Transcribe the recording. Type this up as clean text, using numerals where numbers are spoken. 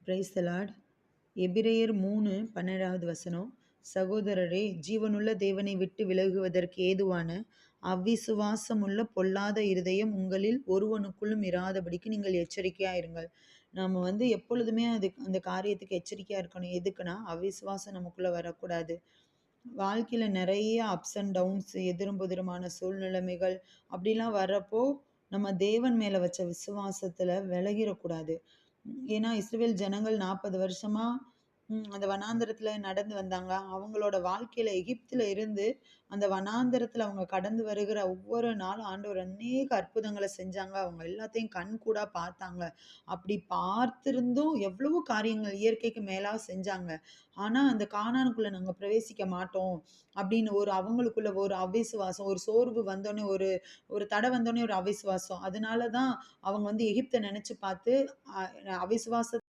Praise the Lord. எபிரெயர் 3:12 வசனம். சகோதரரே, ஜீவனுள்ள தேவனை விட்டு விலகுவதற்கு ஏதுவான அவ்விசுவாசமுள்ள பொல்லாத இருதயம் உங்களில் ஒருவனுக்குள்ளும் இராதபடிக்கு நீங்கள் எச்சரிக்கையா இருங்கள். நாம எப்பொழுதுமே அந்த காரியத்துக்கு எச்சரிக்கையா இருக்கணும். எதுக்குன்னா, அவிசுவாசம் நமக்குள்ள வரக்கூடாது. வாழ்க்கையில நிறைய அப்ஸ் அண்ட் டவுன்ஸ், எதிரும் புதிருமான சூழ்நிலைமைகள் அப்படிலாம் வர்றப்போ, நம்ம தேவன் மேல வச்ச விசுவாசத்துல விலகிரக்கூடாது. ஏன்னா, இஸ்ரவேல் ஜனங்கள் 40 வருஷமா அந்த வனாந்தரத்துல நடந்து வந்தாங்க. அவங்களோட வாழ்க்கையில எகிப்துல இருந்து அந்த வனாந்தரத்துல அவங்க கடந்து வருகிற ஒவ்வொரு நாளும் ஆண்டவர் அநேக அற்புதங்கள செஞ்சாங்க. அவங்க எல்லாத்தையும் கண்கூடா பார்த்தாங்க. அப்படி பார்த்திருந்தும் எவ்வளவோ காரியங்கள் இயற்கைக்கு மேலா செஞ்சாங்க. ஆனா, அந்த கானானுக்குள்ள நாங்க பிரவேசிக்க மாட்டோம் அப்படின்னு அவங்களுக்குள்ள ஒரு அவிசுவாசம், ஒரு சோர்வு வந்தோனே, ஒரு ஒரு தடை வந்தோனே ஒரு அவிசுவாசம். அதனால தான் அவங்க எகிப்த நெனச்சு பார்த்து அவிசுவாச